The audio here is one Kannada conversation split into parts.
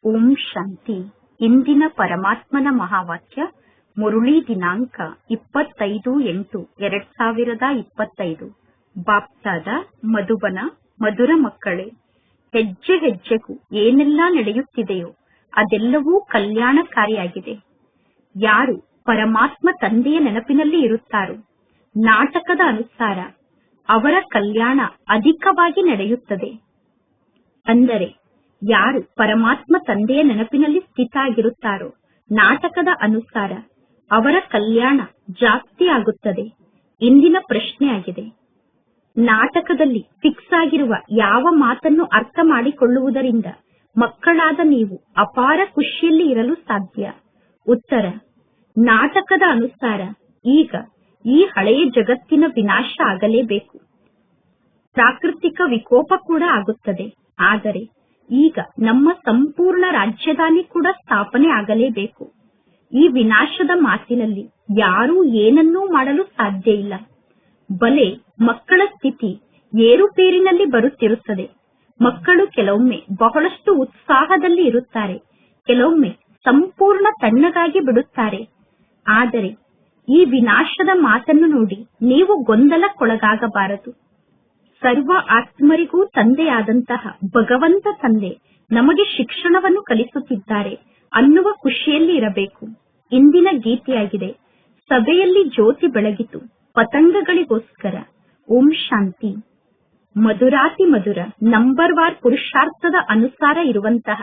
ಓಂ ಶಾಂತಿ. ಇಂದಿನ ಪರಮಾತ್ಮನ ಮಹಾವಾಕ್ಯ ಮುರುಳಿ ದಿನಾಂಕ 25/8/2025. ಬಾಪ್ತಾದ ಮಧುಬನ. ಮಧುರ ಮಕ್ಕಳೇ, ಹೆಜ್ಜೆ ಹೆಜ್ಜೆಗೂ ಏನೆಲ್ಲ ನಡೆಯುತ್ತಿದೆಯೋ ಅದೆಲ್ಲವೂ ಕಲ್ಯಾಣಕಾರಿಯಾಗಿದೆ. ಯಾರು ಪರಮಾತ್ಮ ತಂದೆಯ ನೆನಪಿನಲ್ಲಿ ಇರುತ್ತಾರೋ ನಾಟಕದ ಅನುಸಾರ ಅವರ ಕಲ್ಯಾಣ ಅಧಿಕವಾಗಿ ನಡೆಯುತ್ತದೆ. ಅಂದರೆ ಯಾರು ಪರಮಾತ್ಮ ತಂದೆಯ ನೆನಪಿನಲ್ಲಿ ಸ್ಥಿತ ಆಗಿರುತ್ತಾರೋ ನಾಟಕದ ಅನುಸಾರ ಅವರ ಕಲ್ಯಾಣ ಜಾಸ್ತಿ ಆಗುತ್ತದೆ. ಇಂದಿನ ಪ್ರಶ್ನೆಯಾಗಿದೆ, ನಾಟಕದಲ್ಲಿ ಫಿಕ್ಸ್ ಆಗಿರುವ ಯಾವ ಮಾತನ್ನು ಅರ್ಥ ಮಾಡಿಕೊಳ್ಳುವುದರಿಂದ ಮಕ್ಕಳಾದ ನೀವು ಅಪಾರ ಖುಷಿಯಲ್ಲಿ ಇರಲು ಸಾಧ್ಯ? ಉತ್ತರ, ನಾಟಕದ ಅನುಸಾರ ಈಗ ಈ ಹಳೆಯ ಜಗತ್ತಿನ ವಿನಾಶ ಆಗಲೇಬೇಕು. ಪ್ರಾಕೃತಿಕ ವಿಕೋಪ ಕೂಡ ಆಗುತ್ತದೆ. ಆದರೆ ಈಗ ನಮ್ಮ ಸಂಪೂರ್ಣ ರಾಜಧಾನಿ ಕೂಡ ಸ್ಥಾಪನೆ ಆಗಲೇಬೇಕು. ಈ ವಿನಾಶದ ಮಾತಿನಲ್ಲಿ ಯಾರೂ ಏನನ್ನೂ ಮಾಡಲು ಸಾಧ್ಯ ಇಲ್ಲ. ಬಲೆ ಮಕ್ಕಳ ಸ್ಥಿತಿ ಏರುಪೇರಿನಲ್ಲಿ ಬರುತ್ತಿರುತ್ತದೆ. ಮಕ್ಕಳು ಕೆಲವೊಮ್ಮೆ ಬಹಳಷ್ಟು ಉತ್ಸಾಹದಲ್ಲಿ ಇರುತ್ತಾರೆ, ಕೆಲವೊಮ್ಮೆ ಸಂಪೂರ್ಣ ತಣ್ಣಗಾಗಿ ಬಿಡುತ್ತಾರೆ. ಆದರೆ ಈ ವಿನಾಶದ ಮಾತನ್ನು ನೋಡಿ ನೀವು ಗೊಂದಲಕ್ಕೊಳಗಾಗಬಾರದು. ಸರ್ವ ಆತ್ಮರಿಗೂ ತಂದೆಯಾದಂತಹ ಭಗವಂತ ತಂದೆ ನಮಗೆ ಶಿಕ್ಷಣವನ್ನು ಕಲಿಸುತ್ತಿದ್ದಾರೆ ಅನ್ನುವ ಖುಷಿಯಲ್ಲಿ ಇರಬೇಕು. ಇಂದಿನ ಗೀತೆಯಾಗಿದೆ, ಸಭೆಯಲ್ಲಿ ಜ್ಯೋತಿ ಬೆಳಗಿತು ಪತಂಗಗಳಿಗೋಸ್ಕರ. ಓಂ ಶಾಂತಿ. ಮಧುರಾತಿ ಮಧುರ ನಂಬರ್ ವಾರ್ ಪುರುಷಾರ್ಥದ ಅನುಸಾರ ಇರುವಂತಹ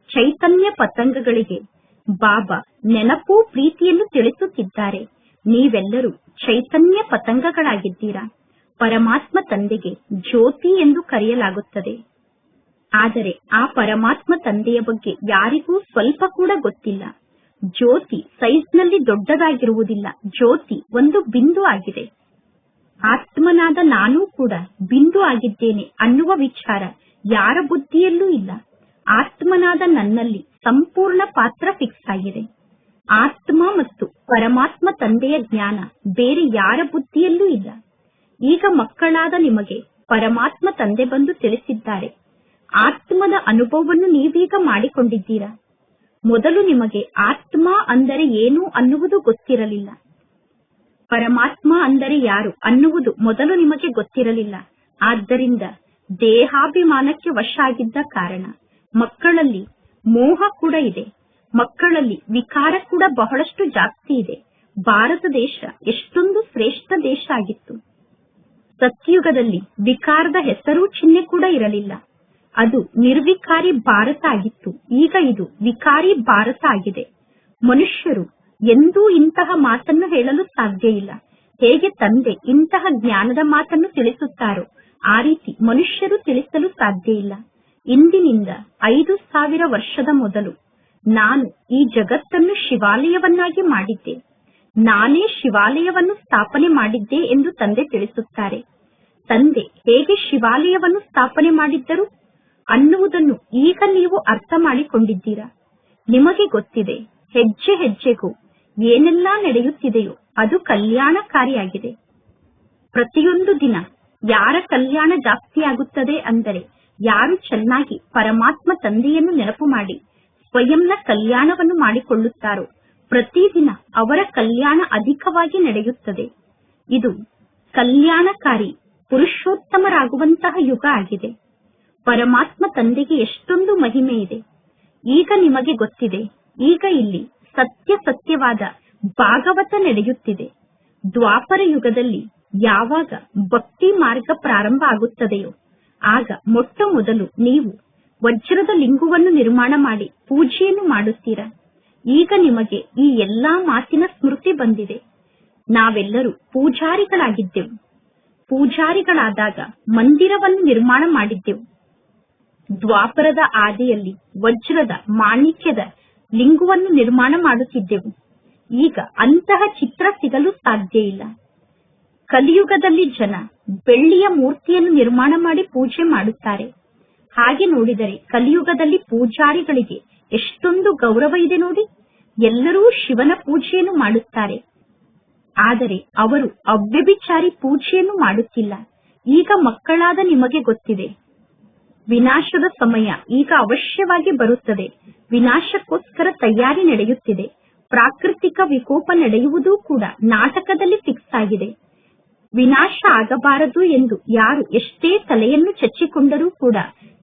ಚೈತನ್ಯ ಪತಂಗಗಳಿಗೆ ಬಾಬಾ ನೆನಪು ಪ್ರೀತಿಯನ್ನು ತಿಳಿಸುತ್ತಿದ್ದಾರೆ. ನೀವೆಲ್ಲರೂ ಚೈತನ್ಯ ಪತಂಗಗಳಾಗಿದ್ದೀರಾ. ಪರಮಾತ್ಮ ತಂದೆಗೆ ಜ್ಯೋತಿ ಎಂದು ಕರೆಯಲಾಗುತ್ತದೆ. ಆದರೆ ಆ ಪರಮಾತ್ಮ ತಂದೆಯ ಬಗ್ಗೆ ಯಾರಿಗೂ ಸ್ವಲ್ಪ ಕೂಡ ಗೊತ್ತಿಲ್ಲ. ಜ್ಯೋತಿ ಸೈಜ್ನಲ್ಲಿ ದೊಡ್ಡದಾಗಿರುವುದಿಲ್ಲ. ಜ್ಯೋತಿ ಒಂದು ಬಿಂದು ಆಗಿದೆ. ಆತ್ಮನಾದ ನಾನೂ ಕೂಡ ಬಿಂದು ಆಗಿದ್ದೇನೆ ಅನ್ನುವ ವಿಚಾರ ಯಾರ ಬುದ್ಧಿಯಲ್ಲೂ ಇಲ್ಲ. ಆತ್ಮನಾದ ನನ್ನಲ್ಲಿ ಸಂಪೂರ್ಣ ಪಾತ್ರ ಫಿಕ್ಸ್ ಆಗಿದೆ. ಆತ್ಮ ಮತ್ತು ಪರಮಾತ್ಮ ತಂದೆಯ ಜ್ಞಾನ ಬೇರೆ ಯಾರ ಬುದ್ಧಿಯಲ್ಲೂ ಇಲ್ಲ. ಈಗ ಮಕ್ಕಳಾದ ನಿಮಗೆ ಪರಮಾತ್ಮ ತಂದೆ ಬಂದು ತಿಳಿಸಿದ್ದಾರೆ. ಆತ್ಮದ ಅನುಭವವನ್ನು ನೀವೀಗ ಮಾಡಿಕೊಂಡಿದ್ದೀರಾ. ಮೊದಲು ನಿಮಗೆ ಆತ್ಮ ಅಂದರೆ ಏನು ಅನ್ನುವುದು ಗೊತ್ತಿರಲಿಲ್ಲ. ಪರಮಾತ್ಮ ಅಂದರೆ ಯಾರು ಅನ್ನುವುದು ಮೊದಲು ನಿಮಗೆ ಗೊತ್ತಿರಲಿಲ್ಲ. ಆದ್ದರಿಂದ ದೇಹಾಭಿಮಾನಕ್ಕೆ ವಶ ಆಗಿದ್ದ ಕಾರಣ ಮಕ್ಕಳಲ್ಲಿ ಮೋಹ ಕೂಡ ಇದೆ. ಮಕ್ಕಳಲ್ಲಿ ವಿಕಾರ ಕೂಡ ಬಹಳಷ್ಟು ಜಾಸ್ತಿ ಇದೆ. ಭಾರತ ದೇಶ ಎಷ್ಟೊಂದು ಶ್ರೇಷ್ಠ ದೇಶ ಆಗಿತ್ತು. ಸತ್ಯುಗದಲ್ಲಿ ವಿಕಾರದ ಹೆಸರು ಚಿಹ್ನೆ ಕೂಡ ಇರಲಿಲ್ಲ. ಅದು ನಿರ್ವಿಕಾರಿ ಭಾರತ ಆಗಿತ್ತು. ಈಗ ಇದು ವಿಕಾರಿ ಭಾರತ ಆಗಿದೆ. ಮನುಷ್ಯರು ಎಂದೂ ಇಂತಹ ಮಾತನ್ನು ಹೇಳಲು ಸಾಧ್ಯ ಇಲ್ಲ. ಹೇಗೆ ತಂದೆ ಇಂತಹ ಜ್ಞಾನದ ಮಾತನ್ನು ತಿಳಿಸುತ್ತಾರೋ ಆ ರೀತಿ ಮನುಷ್ಯರು ತಿಳಿಸಲು ಸಾಧ್ಯ ಇಲ್ಲ. ಇಂದಿನಿಂದ 5000 ವರ್ಷದ ಮೊದಲು ನಾನು ಈ ಜಗತ್ತನ್ನು ಶಿವಾಲಯವನ್ನಾಗಿ ಮಾಡಿದ್ದೆ. ನಾನೇ ಶಿವಾಲಯವನ್ನು ಸ್ಥಾಪನೆ ಮಾಡಿದ್ದೆ ಎಂದು ತಂದೆ ತಿಳಿಸುತ್ತಾರೆ. ತಂದೆ ಹೇಗೆ ಶಿವಾಲಯವನ್ನು ಸ್ಥಾಪನೆ ಮಾಡಿದ್ದರು ಅನ್ನುವುದನ್ನು ಈಗ ನೀವು ಅರ್ಥ ಮಾಡಿಕೊಂಡಿದ್ದೀರಾ. ನಿಮಗೆ ಗೊತ್ತಿದೆ, ಹೆಜ್ಜೆ ಹೆಜ್ಜೆಗೂ ಏನೆಲ್ಲ ನಡೆಯುತ್ತಿದೆಯೋ ಅದು ಕಲ್ಯಾಣಕಾರಿಯಾಗಿದೆ. ಪ್ರತಿಯೊಂದು ದಿನ ಯಾರ ಕಲ್ಯಾಣ ಜಾಸ್ತಿ ಆಗುತ್ತದೆ ಅಂದರೆ ಯಾರು ಚೆನ್ನಾಗಿ ಪರಮಾತ್ಮ ತಂದೆಯನ್ನು ನೆನಪು ಮಾಡಿ ಸ್ವಯಂನ ಕಲ್ಯಾಣವನ್ನು ಮಾಡಿಕೊಳ್ಳುತ್ತಾರೋ ಪ್ರತಿದಿನ ಅವರ ಕಲ್ಯಾಣ ಅಧಿಕವಾಗಿ ನಡೆಯುತ್ತದೆ. ಇದು ಕಲ್ಯಾಣಕಾರಿ ಪುರುಷೋತ್ತಮರಾಗುವಂತಹ ಯುಗ ಆಗಿದೆ. ಪರಮಾತ್ಮ ತಂದೆಗೆ ಎಷ್ಟೊಂದು ಮಹಿಮೆ ಇದೆ. ಈಗ ನಿಮಗೆ ಗೊತ್ತಿದೆ, ಈಗ ಇಲ್ಲಿ ಸತ್ಯವಾದ ಭಾಗವತ ನಡೆಯುತ್ತಿದೆ. ದ್ವಾಪರ ಯುಗದಲ್ಲಿ ಯಾವಾಗ ಭಕ್ತಿ ಮಾರ್ಗ ಪ್ರಾರಂಭ ಆಗುತ್ತದೆಯೋ ಆಗ ಮೊಟ್ಟ ಮೊದಲು ನೀವು ವಜ್ರದ ಲಿಂಗವನ್ನು ನಿರ್ಮಾಣ ಮಾಡಿ ಪೂಜೆಯನ್ನು ಮಾಡುತ್ತೀರಾ. ಈಗ ನಿಮಗೆ ಈ ಎಲ್ಲಾ ಮಾತಿನ ಸ್ಮೃತಿ ಬಂದಿದೆ. ನಾವೆಲ್ಲರೂ ಪೂಜಾರಿಗಳಾಗಿದ್ದೆವು. ಪೂಜಾರಿಗಳಾದಾಗ ಮಂದಿರವನ್ನು ನಿರ್ಮಾಣ ಮಾಡಿದ್ದೆವು. ದ್ವಾಪರದ ಆದಿಯಲ್ಲಿ ವಜ್ರದ ಮಾಣಿಕ್ಯದ ಲಿಂಗವನ್ನು ನಿರ್ಮಾಣ ಮಾಡುತ್ತಿದ್ದೆವು. ಈಗ ಅಂತಹ ಚಿತ್ರ ಸಿಗಲು ಸಾಧ್ಯ ಇಲ್ಲ. ಕಲಿಯುಗದಲ್ಲಿ ಜನ ಬೆಳ್ಳಿಯ ಮೂರ್ತಿಯನ್ನು ನಿರ್ಮಾಣ ಮಾಡಿ ಪೂಜೆ ಮಾಡುತ್ತಾರೆ. ಹಾಗೆ ನೋಡಿದರೆ ಕಲಿಯುಗದಲ್ಲಿ ಪೂಜಾರಿಗಳಿಗೆ ಎಷ್ಟೊಂದು ಗೌರವ ಇದೆ ನೋಡಿ. ಎಲ್ಲರೂ ಶಿವನ ಪೂಜೆಯನ್ನು ಮಾಡುತ್ತಾರೆ. ಆದರೆ ಅವರು ಅವ್ಯಭಿಚಾರಿ ಪೂಜೆಯನ್ನು ಮಾಡುತ್ತಿಲ್ಲ. ಈಗ ಮಕ್ಕಳಾದ ನಿಮಗೆ ಗೊತ್ತಿದೆ, ವಿನಾಶದ ಸಮಯ ಈಗ ಅವಶ್ಯವಾಗಿ ಬರುತ್ತದೆ. ವಿನಾಶಕ್ಕೋಸ್ಕರ ತಯಾರಿ ನಡೆಯುತ್ತಿದೆ. ಪ್ರಾಕೃತಿಕ ವಿಕೋಪ ನಡೆಯುವುದೂ ಕೂಡ ನಾಟಕದಲ್ಲಿ ಫಿಕ್ಸ್ ಆಗಿದೆ. ವಿನಾಶ ಆಗಬಾರದು ಎಂದು ಯಾರು ಎಷ್ಟೇ ತಲೆಯನ್ನು ಚಚ್ಚಿಕೊಂಡರೂ ಕೂಡ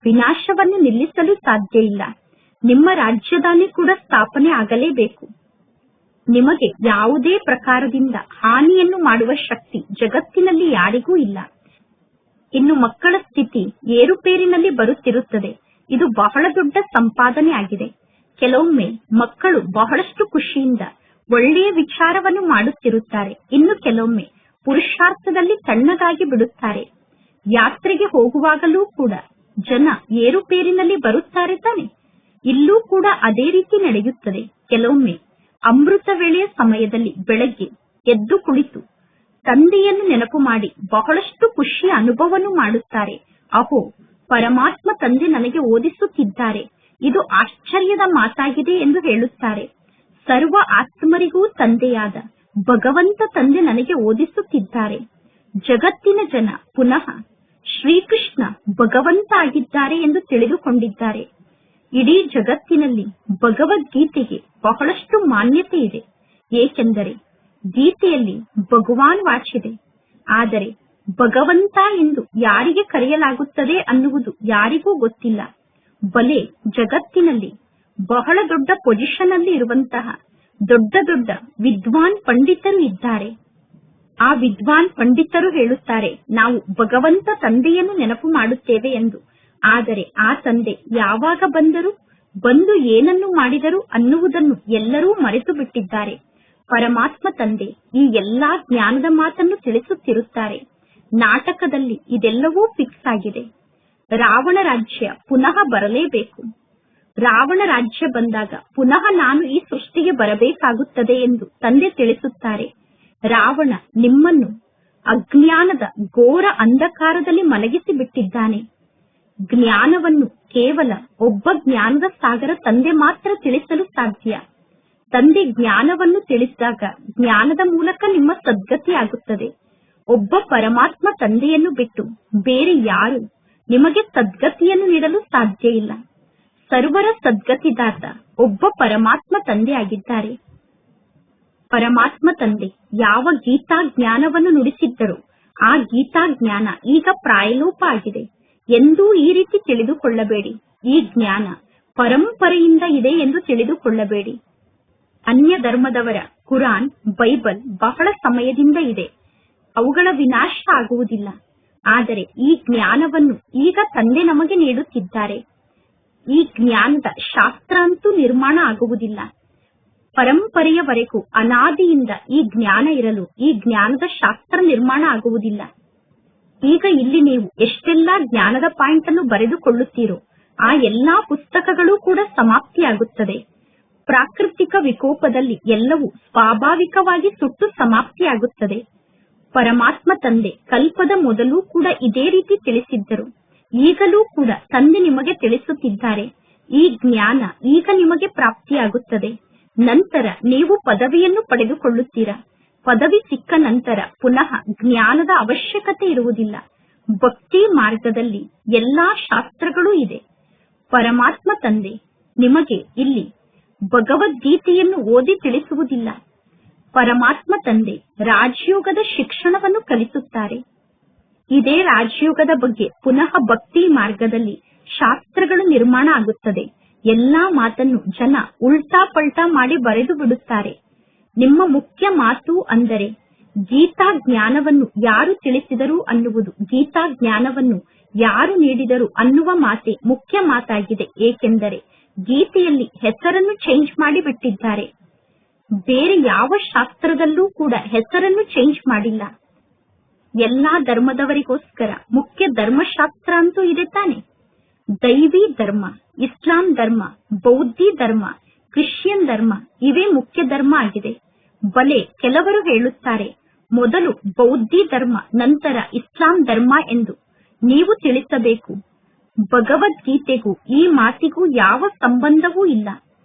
ವಿನಾಶವನ್ನು ನಿಲ್ಲಿಸಲು ಸಾಧ್ಯ ಇಲ್ಲ. ನಿಮ್ಮ ರಾಜಧಾನಿ ಕೂಡ ಸ್ಥಾಪನೆ ಆಗಲೇಬೇಕು. ನಿಮಗೆ ಯಾವುದೇ ಪ್ರಕಾರದಿಂದ ಹಾನಿಯನ್ನು ಮಾಡುವ ಶಕ್ತಿ ಜಗತ್ತಿನಲ್ಲಿ ಯಾರಿಗೂ ಇಲ್ಲ. ಇನ್ನು ಮಕ್ಕಳ ಸ್ಥಿತಿ ಏರುಪೇರಿನಲ್ಲಿ ಬರುತ್ತಿರುತ್ತದೆ. ಇದು ಬಹಳ ದೊಡ್ಡ ಸಂಪಾದನೆ ಆಗಿದೆ. ಕೆಲವೊಮ್ಮೆ ಮಕ್ಕಳು ಬಹಳಷ್ಟು ಖುಷಿಯಿಂದ ಒಳ್ಳೆಯ ವಿಚಾರವನ್ನು ಮಾಡುತ್ತಿರುತ್ತಾರೆ. ಇನ್ನು ಕೆಲವೊಮ್ಮೆ ಪುರುಷಾರ್ಥದಲ್ಲಿ ತಣ್ಣಗಾಗಿ ಬಿಡುತ್ತಾರೆ. ಯಾತ್ರೆಗೆ ಹೋಗುವಾಗಲೂ ಕೂಡ ಜನ ಏರುಪೇರಿನಲ್ಲಿ ಬರುತ್ತಾರೆ ತಾನೆ. ಇಲ್ಲೂ ಕೂಡ ಅದೇ ರೀತಿ ನಡೆಯುತ್ತದೆ. ಕೆಲವೊಮ್ಮೆ ಅಮೃತ ವೇಳೆಯ ಸಮಯದಲ್ಲಿ ಬೆಳಗ್ಗೆ ಎದ್ದು ಕುಳಿತು ತಂದೆಯನ್ನು ನೆನಪು ಮಾಡಿ ಬಹಳಷ್ಟು ಖುಷಿಯ ಅನುಭವವನ್ನು ಮಾಡುತ್ತಾರೆ. ಅಹೋ, ಪರಮಾತ್ಮ ತಂದೆ ನನಗೆ ಓದಿಸುತ್ತಿದ್ದಾರೆ, ಇದು ಆಶ್ಚರ್ಯದ ಮಾತಾಗಿದೆ ಎಂದು ಹೇಳುತ್ತಾರೆ. ಸರ್ವ ಆತ್ಮರಿಗೂ ತಂದೆಯಾದ ಭಗವಂತ ತಂದೆ ನನಗೆ ಓದಿಸುತ್ತಿದ್ದಾರೆ. ಜಗತ್ತಿನ ಜನ ಪುನಃ ಶ್ರೀಕೃಷ್ಣ ಭಗವಂತ ಆಗಿದ್ದಾರೆ ಎಂದು ತಿಳಿದುಕೊಂಡಿದ್ದಾರೆ. ಇಡೀ ಜಗತ್ತಿನಲ್ಲಿ ಭಗವದ್ಗೀತೆಗೆ ಬಹಳಷ್ಟು ಮಾನ್ಯತೆ ಇದೆ. ಏಕೆಂದರೆ ಗೀತೆಯಲ್ಲಿ ಭಗವಾನ್ ವಾಚಿದೆ. ಆದರೆ ಭಗವಂತ ಎಂದು ಯಾರಿಗೆ ಕರೆಯಲಾಗುತ್ತದೆ ಅನ್ನುವುದು ಯಾರಿಗೂ ಗೊತ್ತಿಲ್ಲ. ಬಲೆ ಜಗತ್ತಿನಲ್ಲಿ ಬಹಳ ದೊಡ್ಡ ಪೊಸಿಷನ್ ಅಲ್ಲಿ ಇರುವಂತಹ ದೊಡ್ಡ ದೊಡ್ಡ ವಿದ್ವಾನ್ ಪಂಡಿತರು ಇದ್ದಾರೆ. ಆ ವಿದ್ವಾನ್ ಪಂಡಿತರು ಹೇಳುತ್ತಾರೆ, ನಾವು ಭಗವಂತ ತಂದೆಯನ್ನು ನೆನಪು ಮಾಡುತ್ತೇವೆ ಎಂದು. ಆದರೆ ಆ ತಂದೆ ಯಾವಾಗ ಬಂದರು, ಬಂದು ಏನನ್ನು ಮಾಡಿದರು ಅನ್ನುವುದನ್ನು ಎಲ್ಲರೂ ಮರೆತು ಬಿಟ್ಟಿದ್ದಾರೆ. ಪರಮಾತ್ಮ ತಂದೆ ಈ ಎಲ್ಲಾ ಜ್ಞಾನದ ಮಾತನ್ನು ತಿಳಿಸುತ್ತಿರುತ್ತಾರೆ. ನಾಟಕದಲ್ಲಿ ಇದೆಲ್ಲವೂ ಫಿಕ್ಸ್ ಆಗಿದೆ. ರಾವಣ ರಾಜ್ಯ ಪುನಃ ಬರಲೇಬೇಕು. ರಾವಣ ರಾಜ್ಯ ಬಂದಾಗ ಪುನಃ ನಾನು ಈ ಸೃಷ್ಟಿಗೆ ಬರಬೇಕಾಗುತ್ತದೆ ಎಂದು ತಂದೆ ತಿಳಿಸುತ್ತಾರೆ. ರಾವಣ ನಿಮ್ಮನ್ನು ಅಜ್ಞಾನದ ಘೋರ ಅಂಧಕಾರದಲ್ಲಿ ಮಲಗಿಸಿ ಬಿಟ್ಟಿದ್ದಾನೆ. ಜ್ಞಾನವನ್ನು ಕೇವಲ ಒಬ್ಬ ಜ್ಞಾನದ ಸಾಗರ ತಂದೆ ಮಾತ್ರ ತಿಳಿಸಲು ಸಾಧ್ಯ. ತಂದೆ ಜ್ಞಾನವನ್ನು ತಿಳಿಸಿದಾಗ ಜ್ಞಾನದ ಮೂಲಕ ನಿಮ್ಮ ಸದ್ಗತಿ ಆಗುತ್ತದೆ. ಒಬ್ಬ ಪರಮಾತ್ಮ ತಂದೆಯನ್ನು ಬಿಟ್ಟು ಬೇರೆ ಯಾರು ನಿಮಗೆ ಸದ್ಗತಿಯನ್ನು ನೀಡಲು ಸಾಧ್ಯ ಇಲ್ಲ. ಸರ್ವರ ಸದ್ಗತಿದಾತ ಒಬ್ಬ ಪರಮಾತ್ಮ ತಂದೆ ಆಗಿದ್ದಾರೆ. ಪರಮಾತ್ಮ ತಂದೆ ಯಾವ ಗೀತಾ ಜ್ಞಾನವನ್ನು ನುಡಿಸಿದ್ದರೋ ಆ ಗೀತಾ ಜ್ಞಾನ ಈಗ ಪ್ರಾಯಲೋಪ ಆಗಿದೆ. ಎಂದೂ ಈ ರೀತಿ ತಿಳಿದುಕೊಳ್ಳಬೇಡಿ. ಈ ಜ್ಞಾನ ಪರಂಪರೆಯಿಂದ ಇದೆ ಎಂದು ತಿಳಿದುಕೊಳ್ಳಬೇಡಿ. ಅನ್ಯ ಧರ್ಮದವರ ಕುರಾನ್, ಬೈಬಲ್ ಬಹಳ ಸಮಯದಿಂದ ಇದೆ. ಅವುಗಳ ವಿನಾಶ ಆಗುವುದಿಲ್ಲ. ಆದರೆ ಈ ಜ್ಞಾನವನ್ನು ಈಗ ತಂದೆ ನಮಗೆ ನೀಡುತ್ತಿದ್ದಾರೆ. ಈ ಜ್ಞಾನದ ಶಾಸ್ತ್ರ ಅಂತೂ ನಿರ್ಮಾಣ ಆಗುವುದಿಲ್ಲ. ಪರಂಪರೆಯವರೆಗೂ ಅನಾದಿಯಿಂದ ಈ ಜ್ಞಾನ ಇರಲು ಈ ಜ್ಞಾನದ ಶಾಸ್ತ್ರ ನಿರ್ಮಾಣ ಆಗುವುದಿಲ್ಲ. ಈಗ ಇಲ್ಲಿ ನೀವು ಎಷ್ಟೆಲ್ಲಾ ಜ್ಞಾನದ ಪಾಯಿಂಟ್ ಅನ್ನು ಬರೆದುಕೊಳ್ಳುತ್ತೀರೋ ಆ ಎಲ್ಲಾ ಪುಸ್ತಕಗಳು ಕೂಡ ಸಮಾಪ್ತಿಯಾಗುತ್ತದೆ. ಪ್ರಾಕೃತಿಕ ವಿಕೋಪದಲ್ಲಿ ಎಲ್ಲವೂ ಸ್ವಾಭಾವಿಕವಾಗಿ ಸುಟ್ಟು ಸಮಾಪ್ತಿಯಾಗುತ್ತದೆ. ಪರಮಾತ್ಮ ತಂದೆ ಕಲ್ಪದ ಮೊದಲು ಕೂಡ ಇದೇ ರೀತಿ ತಿಳಿಸಿದ್ದರು. ಈಗಲೂ ಕೂಡ ತಂದೆ ನಿಮಗೆ ತಿಳಿಸುತ್ತಿದ್ದಾರೆ. ಈ ಜ್ಞಾನ ಈಗ ನಿಮಗೆ ಪ್ರಾಪ್ತಿಯಾಗುತ್ತದೆ. ನಂತರ ನೀವು ಪದವಿಯನ್ನು ಪಡೆದುಕೊಳ್ಳುತ್ತೀರಾ. ಪದವಿ ಸಿಕ್ಕ ನಂತರ ಪುನಃ ಜ್ಞಾನದ ಅವಶ್ಯಕತೆ ಇರುವುದಿಲ್ಲ. ಭಕ್ತಿ ಮಾರ್ಗದಲ್ಲಿ ಎಲ್ಲಾ ಶಾಸ್ತ್ರಗಳೂ ಇದೆ. ಪರಮಾತ್ಮ ತಂದೆ ನಿಮಗೆ ಇಲ್ಲಿ ಭಗವದ್ಗೀತೆಯನ್ನು ಓದಿ ತಿಳಿಸುವುದಿಲ್ಲ. ಪರಮಾತ್ಮ ತಂದೆ ರಾಜಯೋಗದ ಶಿಕ್ಷಣವನ್ನು ಕಲಿಸುತ್ತಾರೆ. ಇದೇ ರಾಜಯೋಗದ ಬಗ್ಗೆ ಪುನಃ ಭಕ್ತಿ ಮಾರ್ಗದಲ್ಲಿ ಶಾಸ್ತ್ರಗಳು ನಿರ್ಮಾಣ ಆಗುತ್ತದೆ. ಎಲ್ಲಾ ಮಾತನ್ನು ಜನ ಉಲ್ಟಾ ಪಲ್ಟಾ ಮಾಡಿ ಬರೆದು ಬಿಡುತ್ತಾರೆ. ನಿಮ್ಮ ಮುಖ್ಯ ಮಾತು ಅಂದರೆ ಗೀತಾ ಜ್ಞಾನವನ್ನು ಯಾರು ತಿಳಿಸಿದರು ಅನ್ನುವುದು, ಗೀತಾ ಜ್ಞಾನವನ್ನು ಯಾರು ನೀಡಿದರು ಅನ್ನುವ ಮಾತೆ ಮುಖ್ಯ ಮಾತಾಗಿದೆ. ಏಕೆಂದರೆ ಗೀತೆಯಲ್ಲಿ ಹೆಸರನ್ನು ಚೇಂಜ್ ಮಾಡಿ ಬಿಟ್ಟಿದ್ದಾರೆ. ಬೇರೆ ಯಾವ ಶಾಸ್ತ್ರದಲ್ಲೂ ಕೂಡ ಹೆಸರನ್ನು ಚೇಂಜ್ ಮಾಡಿಲ್ಲ. ಎಲ್ಲಾ ಧರ್ಮದವರಿಗೋಸ್ಕರ ಮುಖ್ಯ ಧರ್ಮಶಾಸ್ತ್ರ ಅಂತೂ ಇದೆ ತಾನೆ. ದೈವಿ ಧರ್ಮ, ಇಸ್ಲಾಂ ಧರ್ಮ, ಬೌದ್ಧಿ ಧರ್ಮ, ಕ್ರಿಶ್ಚಿಯನ್ ಧರ್ಮ ಇವೇ ಮುಖ್ಯ ಧರ್ಮ ಆಗಿದೆ. ಬಲೆ ಕೆಲವರು ಹೇಳುತ್ತಾರೆ ಮೊದಲು ಬೌದ್ಧಿ ಧರ್ಮ ನಂತರ ಇಸ್ಲಾಂ ಧರ್ಮ ಎಂದು. ನೀವು ತಿಳಿಸಬೇಕು, ಭಗವದ್ಗೀತೆಗೂ ಈ ಮಾತಿಗೂ ಯಾವ ಸಂಬಂಧವೂ ಇಲ್ಲ.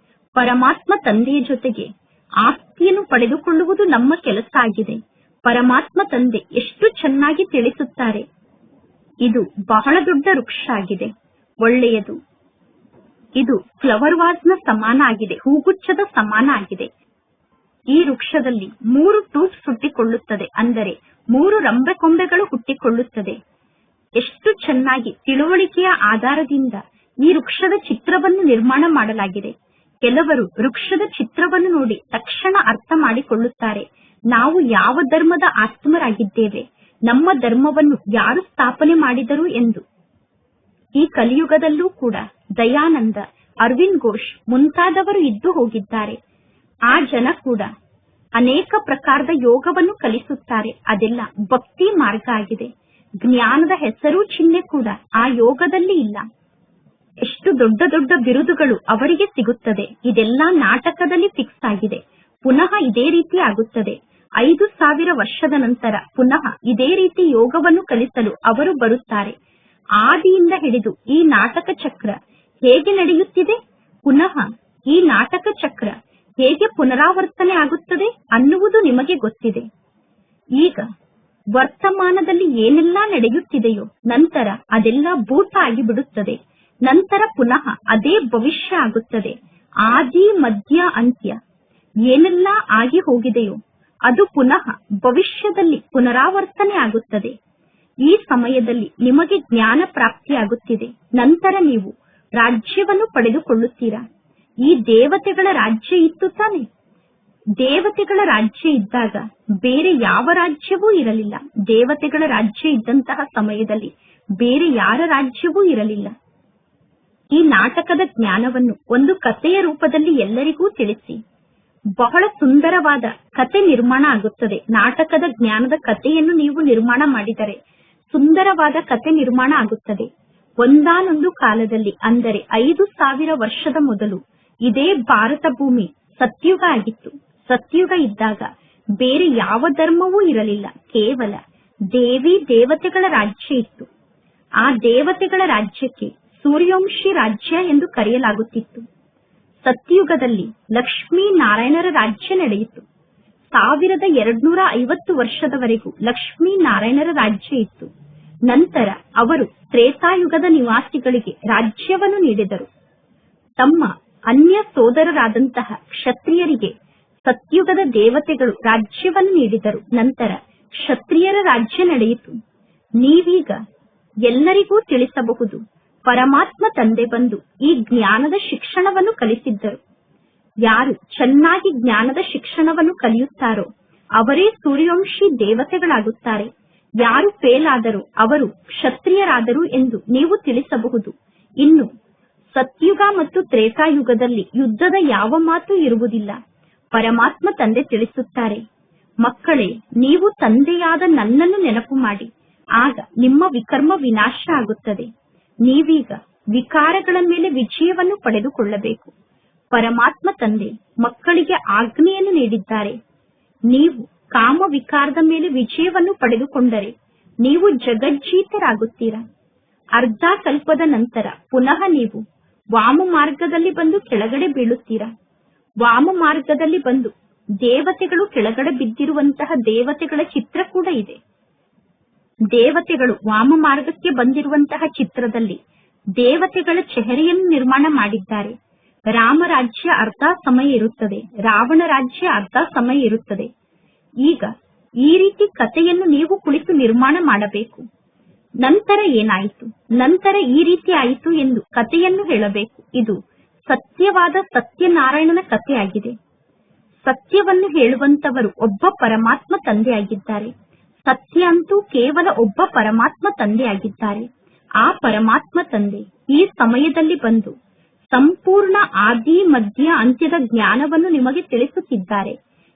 ಪರಮಾತ್ಮ ತಂದೆಯ ಜೊತೆಗೆ ಆಸ್ತಿಯನ್ನು ಪಡೆದುಕೊಳ್ಳುವುದು ನಮ್ಮ ಕೆಲಸ ಆಗಿದೆ. ಪರಮಾತ್ಮ ತಂದೆ ಎಷ್ಟು ಚೆನ್ನಾಗಿ ತಿಳಿಸುತ್ತಾರೆ. ಇದು ಬಹಳ ದೊಡ್ಡ ವೃಕ್ಷ ಆಗಿದೆ. ಒಳ್ಳೆಯದು. ಇದು ಫ್ಲವರ್ ವಾಸ್ನ ಸಮಾನ ಆಗಿದೆ, ಹೂಗುಚ್ಛದ ಸಮಾನ ಆಗಿದೆ. ಈ ವೃಕ್ಷದಲ್ಲಿ 3 ಟೂಪ್ಸ್ ಹುಟ್ಟಿಕೊಳ್ಳುತ್ತದೆ, ಅಂದರೆ 3 ರಂಬೆ ಕೊಂಬೆಗಳು ಹುಟ್ಟಿಕೊಳ್ಳುತ್ತದೆ. ಎಷ್ಟು ಚೆನ್ನಾಗಿ ತಿಳುವಳಿಕೆಯ ಆಧಾರದಿಂದ ಈ ವೃಕ್ಷದ ಚಿತ್ರವನ್ನು ನಿರ್ಮಾಣ ಮಾಡಲಾಗಿದೆ. ಕೆಲವರು ವೃಕ್ಷದ ಚಿತ್ರವನ್ನು ನೋಡಿ ತಕ್ಷಣ ಅರ್ಥ ಮಾಡಿಕೊಳ್ಳುತ್ತಾರೆ, ನಾವು ಯಾವ ಧರ್ಮದ ಆತ್ಮರಾಗಿದ್ದೇವೆ, ನಮ್ಮ ಧರ್ಮವನ್ನು ಯಾರು ಸ್ಥಾಪನೆ ಮಾಡಿದರು ಎಂದು. ಈ ಕಲಿಯುಗದಲ್ಲೂ ಕೂಡ ದಯಾನಂದ, ಅರವಿಂದ್ ಘೋಷ್ ಮುಂತಾದವರು ಇದ್ದು ಹೋಗಿದ್ದಾರೆ. ಆ ಜನ ಕೂಡ ಅನೇಕ ಪ್ರಕಾರದ ಯೋಗವನ್ನು ಕಲಿಸುತ್ತಾರೆ. ಅದೆಲ್ಲ ಭಕ್ತಿ ಮಾರ್ಗ ಆಗಿದೆ. ಜ್ಞಾನದ ಹೆಸರು ಚಿಹ್ನೆ ಕೂಡ ಆ ಯೋಗದಲ್ಲಿ ಇಲ್ಲ. ಎಷ್ಟು ದೊಡ್ಡ ದೊಡ್ಡ ಬಿರುದುಗಳು ಅವರಿಗೆ ಸಿಗುತ್ತದೆ. ಇದೆಲ್ಲ ನಾಟಕದಲ್ಲಿ ಫಿಕ್ಸ್ ಆಗಿದೆ. ಪುನಃ ಇದೇ ರೀತಿ ಆಗುತ್ತದೆ. 5000 ವರ್ಷದ ನಂತರ ಪುನಃ ಇದೇ ರೀತಿ ಯೋಗವನ್ನು ಕಲಿಸಲು ಅವರು ಬರುತ್ತಾರೆ. ಆದಿಯಿಂದ ಹಿಡಿದು ಈ ನಾಟಕ ಚಕ್ರ ಹೇಗೆ ನಡೆಯುತ್ತಿದೆ, ಪುನಃ ಈ ನಾಟಕ ಚಕ್ರ ಹೇಗೆ ಪುನರಾವರ್ತನೆ ಆಗುತ್ತದೆ ಅನ್ನುವುದು ನಿಮಗೆ ಗೊತ್ತಿದೆ. ಈಗ ವರ್ತಮಾನದಲ್ಲಿ ಏನೆಲ್ಲ ನಡೆಯುತ್ತಿದೆಯೋ ನಂತರ ಅದೆಲ್ಲ ಭೂತ ಆಗಿಬಿಡುತ್ತದೆ. ನಂತರ ಪುನಃ ಅದೇ ಭವಿಷ್ಯ ಆಗುತ್ತದೆ. ಆದಿ ಮಧ್ಯ ಅಂತ್ಯ ಏನೆಲ್ಲ ಆಗಿ ಹೋಗಿದೆಯೋ ಅದು ಪುನಃ ಭವಿಷ್ಯದಲ್ಲಿ ಪುನರಾವರ್ತನೆ ಆಗುತ್ತದೆ. ಈ ಸಮಯದಲ್ಲಿ ನಿಮಗೆ ಜ್ಞಾನ ಪ್ರಾಪ್ತಿಯಾಗುತ್ತಿದೆ. ನಂತರ ನೀವು ರಾಜ್ಯವನ್ನು ಪಡೆದುಕೊಳ್ಳುತ್ತೀರಾ. ಈ ದೇವತೆಗಳ ರಾಜ್ಯ ಇತ್ತು ತಾನೆ. ದೇವತೆಗಳ ರಾಜ್ಯ ಇದ್ದಾಗ ಬೇರೆ ಯಾವ ರಾಜ್ಯವೂ ಇರಲಿಲ್ಲ. ದೇವತೆಗಳ ರಾಜ್ಯ ಇದ್ದಂತಹ ಸಮಯದಲ್ಲಿ ಬೇರೆ ಯಾರ ರಾಜ್ಯವೂ ಇರಲಿಲ್ಲ. ಈ ನಾಟಕದ ಜ್ಞಾನವನ್ನು ಒಂದು ಕಥೆಯ ರೂಪದಲ್ಲಿ ಎಲ್ಲರಿಗೂ ತಿಳಿಸಿ. ಬಹಳ ಸುಂದರವಾದ ಕತೆ ನಿರ್ಮಾಣ ಆಗುತ್ತದೆ. ನಾಟಕದ ಜ್ಞಾನದ ಕಥೆಯನ್ನು ನೀವು ನಿರ್ಮಾಣ ಮಾಡಿದರೆ ಸುಂದರವಾದ ಕತೆ ನಿರ್ಮಾಣ ಆಗುತ್ತದೆ. ಒಂದಾನೊಂದು ಕಾಲದಲ್ಲಿ, ಅಂದರೆ 5000 ವರ್ಷದ ಮೊದಲು ಇದೇ ಭಾರತ ಭೂಮಿ ಸತ್ಯುಗ ಆಗಿತ್ತು. ಸತ್ಯುಗ ಇದ್ದಾಗ ಬೇರೆ ಯಾವ ಧರ್ಮವೂ ಇರಲಿಲ್ಲ. ಕೇವಲ ದೇವಿ ದೇವತೆಗಳ ರಾಜ್ಯ ಇತ್ತು. ಆ ದೇವತೆಗಳ ರಾಜ್ಯಕ್ಕೆ ಸೂರ್ಯವಂಶಿ ರಾಜ್ಯ ಎಂದು ಕರೆಯಲಾಗುತ್ತಿತ್ತು. ಸತ್ಯುಗದಲ್ಲಿ ಲಕ್ಷ್ಮೀ ನಾರಾಯಣರ ರಾಜ್ಯ ನಡೆಯಿತು. 1250 ವರ್ಷದವರೆಗೂ ಲಕ್ಷ್ಮೀ ನಾರಾಯಣರ ರಾಜ್ಯ ಇತ್ತು. ನಂತರ ಅವರು ತ್ರೇತಾಯುಗದ ನಿವಾಸಿಗಳಿಗೆ ರಾಜ್ಯವನ್ನು ನೀಡಿದರು. ತಮ್ಮ ಅನ್ಯ ಸೋದರರಾದಂತಹ ಕ್ಷತ್ರಿಯರಿಗೆ ಸತ್ಯುಗದ ದೇವತೆಗಳು ರಾಜ್ಯವನ್ನು ನೀಡಿದರು. ನಂತರ ಕ್ಷತ್ರಿಯರ ರಾಜ್ಯ ನಡೆಯಿತು. ನೀವೀಗ ಎಲ್ಲರಿಗೂ ತಿಳಿಸಬಹುದು, ಪರಮಾತ್ಮ ತಂದೆ ಬಂದು ಈ ಜ್ಞಾನದ ಶಿಕ್ಷಣವನ್ನು ಕಲಿಸಿದ್ದರು. ಯಾರು ಚೆನ್ನಾಗಿ ಜ್ಞಾನದ ಶಿಕ್ಷಣವನ್ನು ಕಲಿಯುತ್ತಾರೋ ಅವರೇ ಸೂರ್ಯವಂಶಿ ದೇವತೆಗಳಾಗುತ್ತಾರೆ. ಯಾರು ಫೇಲ್ ಆದರೂ ಅವರು ಕ್ಷತ್ರಿಯರಾದರು ಎಂದು ನೀವು ತಿಳಿಸಬಹುದು. ಇನ್ನು ಸತ್ಯುಗ ಮತ್ತು ತ್ರೇತಾಯುಗದಲ್ಲಿ ಯುದ್ಧದ ಯಾವ ಮಾತು ಇರುವುದಿಲ್ಲ. ಪರಮಾತ್ಮ ತಂದೆ ತಿಳಿಸುತ್ತಾರೆ, ಮಕ್ಕಳೇ, ನೀವು ತಂದೆಯಾದ ನನ್ನನ್ನು ನೆನಪು ಮಾಡಿ, ಆಗ ನಿಮ್ಮ ವಿಕರ್ಮ ವಿನಾಶ ಆಗುತ್ತದೆ. ನೀವೀಗ ವಿಕಾರಗಳ ಮೇಲೆ ವಿಜಯವನ್ನು ಪಡೆದುಕೊಳ್ಳಬೇಕು. ಪರಮಾತ್ಮ ತಂದೆ ಮಕ್ಕಳಿಗೆ ಆಜ್ಞೆಯನ್ನು ನೀಡಿದ್ದಾರೆ. ನೀವು ಕಾಮ ವಿಕಾರದ ಮೇಲೆ ವಿಜಯವನ್ನು ಪಡೆದುಕೊಂಡರೆ ನೀವು ಜಗಜ್ಜೀತರಾಗುತ್ತೀರಾ. ಅರ್ಧ ಕಲ್ಪದ ನಂತರ ಪುನಃ ನೀವು ವಾಮ ಮಾರ್ಗದಲ್ಲಿ ಬಂದು ಕೆಳಗಡೆ ಬೀಳುತ್ತೀರಾ. ವಾಮ ಮಾರ್ಗದಲ್ಲಿ ಬಂದು ದೇವತೆಗಳು ಕೆಳಗಡೆ ಬಿದ್ದಿರುವಂತಹ ದೇವತೆಗಳ ಚಿತ್ರ ಕೂಡ ಇದೆ. ದೇವತೆಗಳು ವಾಮ ಮಾರ್ಗಕ್ಕೆ ಬಂದಿರುವಂತಹ ಚಿತ್ರದಲ್ಲಿ ದೇವತೆಗಳ ಚೆಹರೆಯನ್ನು ನಿರ್ಮಾಣ ಮಾಡಿದ್ದಾರೆ. ರಾಮ ರಾಜ್ಯ ಅರ್ಧ ಸಮಯ ಇರುತ್ತದೆ, ರಾವಣ ರಾಜ್ಯ ಅರ್ಧ ಸಮಯ ಇರುತ್ತದೆ. ಈಗ ಈ ರೀತಿ ಕಥೆಯನ್ನು ನೀವು ಕುಳಿತು ನಿರ್ಮಾಣ ಮಾಡಬೇಕು. ನಂತರ ಏನಾಯಿತು, ನಂತರ ಈ ರೀತಿ ಆಯಿತು ಎಂದು ಕಥೆಯನ್ನು ಹೇಳಬೇಕು. ಇದು ಸತ್ಯವಾದ ಸತ್ಯನಾರಾಯಣನ ಕಥೆಯಾಗಿದೆ. ಸತ್ಯವನ್ನು ಹೇಳುವಂತವರು ಒಬ್ಬ ಪರಮಾತ್ಮ ತಂದೆಯಾಗಿದ್ದಾರೆ. ಸತ್ಯ ಅಂತೂ ಕೇವಲ ಒಬ್ಬ ಪರಮಾತ್ಮ ತಂದೆಯಾಗಿದ್ದಾರೆ. ಆ ಪರಮಾತ್ಮ ತಂದೆ ಈ ಸಮಯದಲ್ಲಿ ಬಂದು ಸಂಪೂರ್ಣ ಆದಿ ಮಧ್ಯ ಅಂತ್ಯದ ಜ್ಞಾನವನ್ನು ನಿಮಗೆ ತಿಳಿಸುತ್ತಿದ್ದಾರೆ.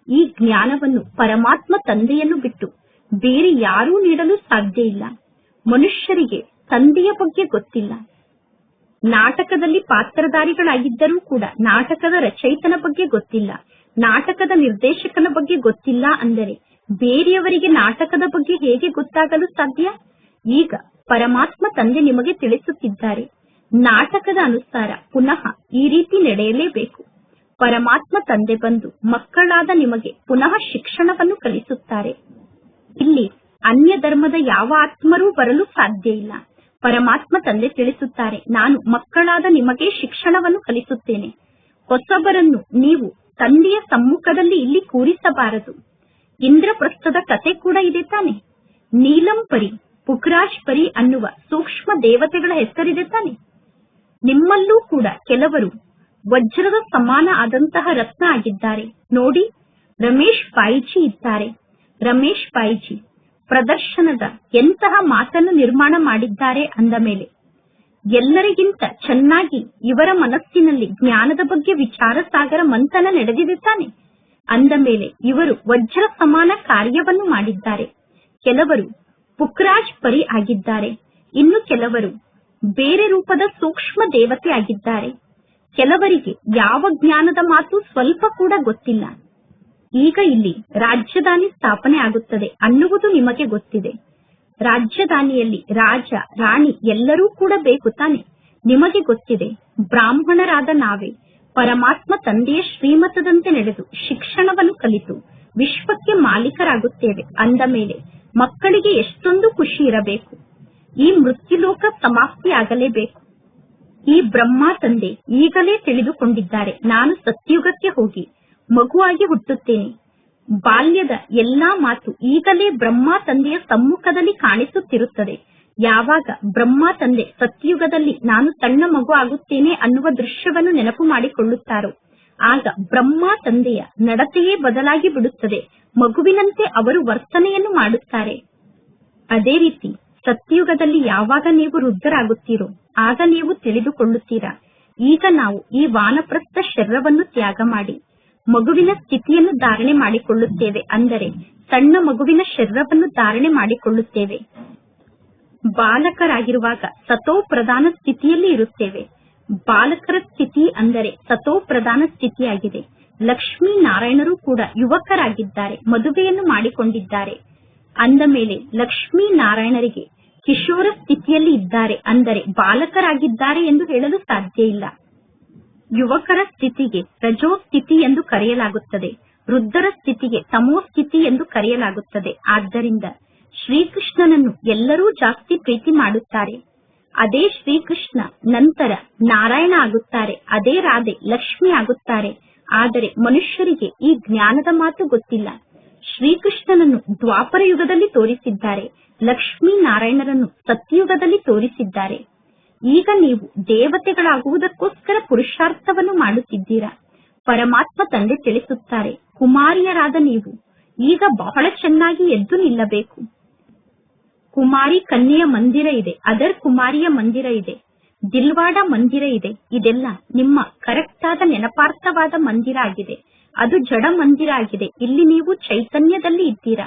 ಈ ಜ್ಞಾನವನ್ನು ಪರಮಾತ್ಮ ತಂದೆಯನ್ನು ಬಿಟ್ಟು ಬೇರೆ ಯಾರೂ ನೀಡಲು ಸಾಧ್ಯ ಇಲ್ಲ. ಮನುಷ್ಯರಿಗೆ ತಂದೆಯ ಬಗ್ಗೆ ಗೊತ್ತಿಲ್ಲ. ನಾಟಕದಲ್ಲಿ ಪಾತ್ರಧಾರಿಗಳಾಗಿದ್ದರೂ ಕೂಡ ನಾಟಕದ ರಚಯಿತನ ಬಗ್ಗೆ ಗೊತ್ತಿಲ್ಲ, ನಾಟಕದ ನಿರ್ದೇಶಕನ ಬಗ್ಗೆ ಗೊತ್ತಿಲ್ಲ. ಅಂದರೆ ಬೇರೆಯವರಿಗೆ ನಾಟಕದ ಬಗ್ಗೆ ಹೇಗೆ ಗೊತ್ತಾಗಲು ಸಾಧ್ಯ? ಈಗ ಪರಮಾತ್ಮ ತಂದೆ ನಿಮಗೆ ತಿಳಿಸುತ್ತಿದ್ದಾರೆ, ನಾಟಕದ ಅನುಸಾರ ಪುನಃ ಈ ರೀತಿ ನಡೆಯಲೇಬೇಕು. ಪರಮಾತ್ಮ ತಂದೆ ಬಂದು ಮಕ್ಕಳಾದ ನಿಮಗೆ ಪುನಃ ಶಿಕ್ಷಣವನ್ನು ಕಲಿಸುತ್ತಾರೆ. ಇಲ್ಲಿ ಅನ್ಯ ಧರ್ಮದ ಯಾವ ಆತ್ಮರೂ ಬರಲು ಸಾಧ್ಯ ಇಲ್ಲ. ಪರಮಾತ್ಮ ತಂದೆ ತಿಳಿಸುತ್ತಾರೆ, ನಾನು ಮಕ್ಕಳಾದ ನಿಮಗೆ ಶಿಕ್ಷಣವನ್ನು ಕಲಿಸುತ್ತೇನೆ. ಹೊಸಬರನ್ನು ನೀವು ತಂದೆಯ ಸಮ್ಮುಖದಲ್ಲಿ ಇಲ್ಲಿ ಕೂರಿಸಬಾರದು. ಇಂದ್ರಪ್ರಸ್ಥದ ಕತೆ ಕೂಡ ಇದೆ ತಾನೆ. ನೀಲಂಪರಿ, ಪುಖ್ರಾಜ್ ಪರಿ ಅನ್ನುವ ಸೂಕ್ಷ್ಮ ದೇವತೆಗಳ ಹೆಸರಿದೆ ತಾನೆ. ನಿಮ್ಮಲ್ಲೂ ಕೂಡ ಕೆಲವರು ವಜ್ರದ ಸಮಾನ ಆದಂತಹ ರತ್ನ ಆಗಿದ್ದಾರೆ. ನೋಡಿ, ರಮೇಶ್ ಪಾಯಿಜಿ ಇದ್ದಾರೆ. ರಮೇಶ್ ಪಾಯಿಜಿ ಪ್ರದರ್ಶನದ ಎಂತಹ ಮಾತನ್ನು ನಿರ್ಮಾಣ ಮಾಡಿದ್ದಾರೆ ಅಂದ ಮೇಲೆ ಎಲ್ಲರಿಗಿಂತ ಚೆನ್ನಾಗಿ ಇವರ ಮನಸ್ಸಿನಲ್ಲಿ ಜ್ಞಾನದ ಬಗ್ಗೆ ವಿಚಾರ ಸಾಗರ ಮಂಥನ ನಡೆದಿದೆ ತಾನೆ. ಅಂದ ಮೇಲೆ ಇವರು ವಜ್ರ ಸಮಾನ ಕಾರ್ಯವನ್ನು ಮಾಡಿದ್ದಾರೆ. ಕೆಲವರು ಪುಖ್ರಾಜ್ ಪರಿ ಆಗಿದ್ದಾರೆ, ಇನ್ನು ಕೆಲವರು ಬೇರೆ ರೂಪದ ಸೂಕ್ಷ್ಮ ದೇವತೆ ಆಗಿದ್ದಾರೆ. ಕೆಲವರಿಗೆ ಯಾವ ಜ್ಞಾನದ ಮಾತು ಸ್ವಲ್ಪ ಕೂಡ ಗೊತ್ತಿಲ್ಲ. ಈಗ ಇಲ್ಲಿ ರಾಜಧಾನಿ ಸ್ಥಾಪನೆ ಆಗುತ್ತದೆ ಅನ್ನುವುದು ನಿಮಗೆ ಗೊತ್ತಿದೆ. ರಾಜಧಾನಿಯಲ್ಲಿ ರಾಜ ರಾಣಿ ಎಲ್ಲರೂ ಕೂಡ ಬೇಕು ತಾನೆ. ನಿಮಗೆ ಗೊತ್ತಿದೆ, ಬ್ರಾಹ್ಮಣರಾದ ನಾವೇ ಪರಮಾತ್ಮ ತಂದೆಯ ಶ್ರೀಮತದಂತೆ ನಡೆದು ಶಿಕ್ಷಣವನ್ನು ಕಲಿತು ವಿಶ್ವಕ್ಕೆ ಮಾಲೀಕರಾಗುತ್ತೇವೆ ಅಂದ ಮೇಲೆ ಮಕ್ಕಳಿಗೆ ಎಷ್ಟೊಂದು ಖುಷಿ ಇರಬೇಕು. ಈ ಮೃತ್ಯುಲೋಕ ಸಮಾಪ್ತಿಯಾಗಲೇಬೇಕು. ಈ ಬ್ರಹ್ಮ ತಂದೆ ಈಗಲೇ ತಿಳಿದುಕೊಂಡಿದ್ದಾರೆ, ನಾನು ಸತ್ಯುಗಕ್ಕೆ ಹೋಗಿ ಮಗುವಾಗಿ ಹುಟ್ಟುತ್ತೇನೆ. ಬಾಲ್ಯದ ಎಲ್ಲಾ ಮಾತು ಈಗಲೇ ಬ್ರಹ್ಮ ತಂದೆಯ ಸಮ್ಮುಖದಲ್ಲಿ ಕಾಣಿಸುತ್ತಿರುತ್ತದೆ. ಯಾವಾಗ ಬ್ರಹ್ಮ ತಂದೆ ಸತ್ಯುಗದಲ್ಲಿ ನಾನು ಸಣ್ಣ ಮಗು ಆಗುತ್ತೇನೆ ಅನ್ನುವ ದೃಶ್ಯವನ್ನು ನೆನಪು ಮಾಡಿಕೊಳ್ಳುತ್ತಾರೋ ಆಗ ಬ್ರಹ್ಮ ತಂದೆಯ ನಡತೆಯೇ ಬದಲಾಗಿ ಬಿಡುತ್ತದೆ. ಮಗುವಿನಂತೆ ಅವರು ವರ್ತನೆಯನ್ನು ಮಾಡುತ್ತಾರೆ. ಅದೇ ರೀತಿ ಸತ್ಯುಗದಲ್ಲಿ ಯಾವಾಗ ನೀವು ವೃದ್ಧರಾಗುತ್ತೀರೋ ಆಗ ನೀವು ತಿಳಿದುಕೊಳ್ಳುತ್ತೀರಾ, ಈಗ ನಾವು ಈ ವಾನಪ್ರಸ್ಥ ಶರೀರವನ್ನು ತ್ಯಾಗ ಮಾಡಿ ಮಗುವಿನ ಸ್ಥಿತಿಯನ್ನು ಧಾರಣೆ ಮಾಡಿಕೊಳ್ಳುತ್ತೇವೆ. ಅಂದರೆ ಸಣ್ಣ ಮಗುವಿನ ಶರೀರವನ್ನು ಧಾರಣೆ ಮಾಡಿಕೊಳ್ಳುತ್ತೇವೆ. ಬಾಲಕರಾಗಿರುವಾಗ ಸತೋ ಪ್ರಧಾನ ಸ್ಥಿತಿಯಲ್ಲಿ ಇರುತ್ತೇವೆ. ಬಾಲಕರ ಸ್ಥಿತಿ ಅಂದರೆ ಸತೋ ಪ್ರಧಾನ ಸ್ಥಿತಿಯಾಗಿದೆ. ಲಕ್ಷ್ಮೀ ನಾರಾಯಣರು ಕೂಡ ಯುವಕರಾಗಿದ್ದಾರೆ, ಮದುವೆಯನ್ನು ಮಾಡಿಕೊಂಡಿದ್ದಾರೆ. ಅಂದ ಮೇಲೆ ಲಕ್ಷ್ಮೀ ನಾರಾಯಣರಿಗೆ ಕಿಶೋರ ಸ್ಥಿತಿಯಲ್ಲಿ ಇದ್ದಾರೆ, ಅಂದರೆ ಬಾಲಕರಾಗಿದ್ದಾರೆ ಎಂದು ಹೇಳಲು ಸಾಧ್ಯ ಇಲ್ಲ. ಯುವಕರ ಸ್ಥಿತಿಗೆ ರಜೋ ಸ್ಥಿತಿ ಎಂದು ಕರೆಯಲಾಗುತ್ತದೆ, ವೃದ್ಧರ ಸ್ಥಿತಿಗೆ ತಮೋ ಸ್ಥಿತಿ ಎಂದು ಕರೆಯಲಾಗುತ್ತದೆ. ಆದ್ದರಿಂದ ಶ್ರೀಕೃಷ್ಣನನ್ನು ಎಲ್ಲರೂ ಜಾಸ್ತಿ ಪ್ರೀತಿ ಮಾಡುತ್ತಾರೆ. ಅದೇ ಶ್ರೀಕೃಷ್ಣ ನಂತರ ನಾರಾಯಣ ಆಗುತ್ತಾರೆ, ಅದೇ ರಾಧೆ ಲಕ್ಷ್ಮಿ ಆಗುತ್ತಾರೆ. ಆದರೆ ಮನುಷ್ಯರಿಗೆ ಈ ಜ್ಞಾನದ ಮಾತು ಗೊತ್ತಿಲ್ಲ. ಶ್ರೀಕೃಷ್ಣನನ್ನು ದ್ವಾಪರ ಯುಗದಲ್ಲಿ ತೋರಿಸಿದ್ದಾರೆ, ಲಕ್ಷ್ಮೀ ನಾರಾಯಣರನ್ನು ಸತ್ಯಯುಗದಲ್ಲಿ ತೋರಿಸಿದ್ದಾರೆ. ಈಗ ನೀವು ದೇವತೆಗಳಾಗುವುದಕ್ಕೋಸ್ಕರ ಪುರುಷಾರ್ಥವನ್ನು ಮಾಡುತ್ತಿದ್ದೀರಾ. ಪರಮಾತ್ಮ ತಂದೆ ತಿಳಿಸುತ್ತಾರೆ, ಕುಮಾರಿಯರಾದ ನೀವು ಈಗ ಬಹಳ ಚೆನ್ನಾಗಿ ಎದ್ದು ನಿಲ್ಲಬೇಕು. ಕುಮಾರಿ ಕನ್ಯೆಯ ಮಂದಿರ ಇದೆ, ಅದರ್ ಕುಮಾರಿಯ ಮಂದಿರ ಇದೆ, ದಿಲ್ವಾಡ ಮಂದಿರ ಇದೆ. ಇದೆಲ್ಲ ನಿಮ್ಮ ಕರೆಕ್ಟ್ ಆದ ನೆನಪಾರ್ಥವಾದ ಮಂದಿರ ಆಗಿದೆ. ಅದು ಜಡ ಮಂದಿರ ಆಗಿದೆ. ಇಲ್ಲಿ ನೀವು ಚೈತನ್ಯದಲ್ಲಿ ಇದ್ದೀರಾ.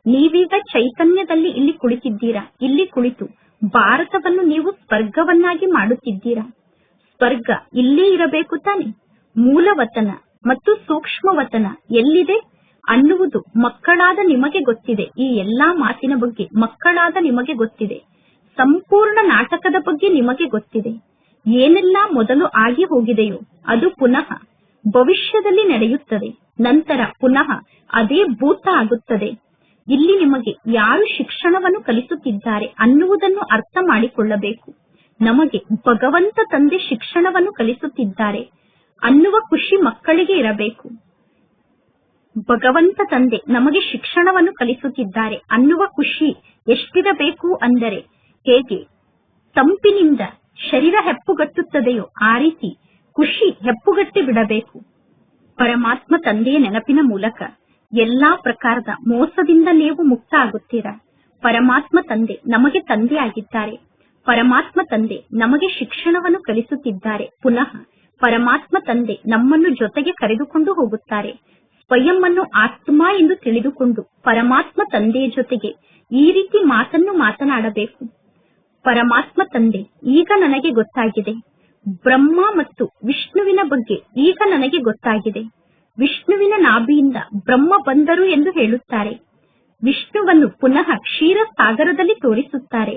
ನೀವೀಗ ಚೈತನ್ಯದಲ್ಲಿ ಇಲ್ಲಿ ಕುಳಿತಿದ್ದೀರಾ. ಇಲ್ಲಿ ಕುಳಿತು ಭಾರತವನ್ನು ನೀವು ಸ್ವರ್ಗವನ್ನಾಗಿ ಮಾಡುತ್ತಿದ್ದೀರಾ. ಸ್ವರ್ಗ ಇಲ್ಲೇ ಇರಬೇಕು ತಾನೆ. ಮೂಲವತನ ಮತ್ತು ಸೂಕ್ಷ್ಮವತನ ಎಲ್ಲಿದೆ ಅನ್ನುವುದು ಮಕ್ಕಳಾದ ನಿಮಗೆ ಗೊತ್ತಿದೆ. ಈ ಎಲ್ಲಾ ಮಾತಿನ ಬಗ್ಗೆ ಮಕ್ಕಳಾದ ನಿಮಗೆ ಗೊತ್ತಿದೆ. ಸಂಪೂರ್ಣ ನಾಟಕದ ಬಗ್ಗೆ ನಿಮಗೆ ಗೊತ್ತಿದೆ. ಏನೆಲ್ಲಾ ಮೊದಲು ಆಗಿ ಹೋಗಿದೆಯೋ ಅದು ಪುನಃ ಭವಿಷ್ಯದಲ್ಲಿ ನಡೆಯುತ್ತದೆ. ನಂತರ ಪುನಃ ಅದೇ ಭೂತ ಆಗುತ್ತದೆ. ಇಲ್ಲಿ ನಿಮಗೆ ಯಾರು ಶಿಕ್ಷಣವನ್ನು ಕಲಿಸುತ್ತಿದ್ದಾರೆ ಅನ್ನುವುದನ್ನು ಅರ್ಥ ಮಾಡಿಕೊಳ್ಳಬೇಕು. ನಮಗೆ ಭಗವಂತ ತಂದೆ ಶಿಕ್ಷಣವನ್ನು ಕಲಿಸುತ್ತಿದ್ದಾರೆ ಅನ್ನುವ ಖುಷಿ ಮಕ್ಕಳಿಗೆ ಇರಬೇಕು. ಭಗವಂತ ತಂದೆ ನಮಗೆ ಶಿಕ್ಷಣವನ್ನು ಕಲಿಸುತ್ತಿದ್ದಾರೆ ಅನ್ನುವ ಖುಷಿ ಎಷ್ಟಿರಬೇಕು ಅಂದರೆ, ಹೇಗೆ ತಂಪಿನಿಂದ ಶರೀರ ಹೆಪ್ಪುಗಟ್ಟುತ್ತದೆಯೋ ಆ ರೀತಿ ಖುಷಿ ಹೆಪ್ಪುಗಟ್ಟಿ ಬಿಡಬೇಕು. ಪರಮಾತ್ಮ ತಂದೆಯ ನೆನಪಿನ ಮೂಲಕ ಎಲ್ಲಾ ಪ್ರಕಾರದ ಮೋಸದಿಂದ ನೀವು ಮುಕ್ತ ಆಗುತ್ತೀರಾ. ಪರಮಾತ್ಮ ತಂದೆ ನಮಗೆ ತಂದೆ ಆಗಿದ್ದಾರೆ. ಪರಮಾತ್ಮ ತಂದೆ ನಮಗೆ ಶಿಕ್ಷಣವನ್ನು ಕಲಿಸುತ್ತಿದ್ದಾರೆ. ಪುನಃ ಪರಮಾತ್ಮ ತಂದೆ ನಮ್ಮನ್ನು ಜೊತೆಗೆ ಕರೆದುಕೊಂಡು ಹೋಗುತ್ತಾರೆ. ಸ್ವಯಂ ಅನ್ನು ಆತ್ಮ ಎಂದು ತಿಳಿದುಕೊಂಡು ಪರಮಾತ್ಮ ತಂದೆಯ ಜೊತೆಗೆ ಈ ರೀತಿ ಮಾತನ್ನು ಮಾತನಾಡಬೇಕು. ಪರಮಾತ್ಮ ತಂದೆ, ಈಗ ನನಗೆ ಗೊತ್ತಾಗಿದೆ. ಬ್ರಹ್ಮ ಮತ್ತು ವಿಷ್ಣುವಿನ ಬಗ್ಗೆ ಈಗ ನನಗೆ ಗೊತ್ತಾಗಿದೆ. ವಿಷ್ಣುವಿನ ನಾಭಿಯಿಂದ ಬ್ರಹ್ಮ ಬಂದರು ಎಂದು ಹೇಳುತ್ತಾರೆ. ವಿಷ್ಣುವನ್ನು ಪುನಃ ಕ್ಷೀರ ಸಾಗರದಲ್ಲಿ ತೋರಿಸುತ್ತಾರೆ.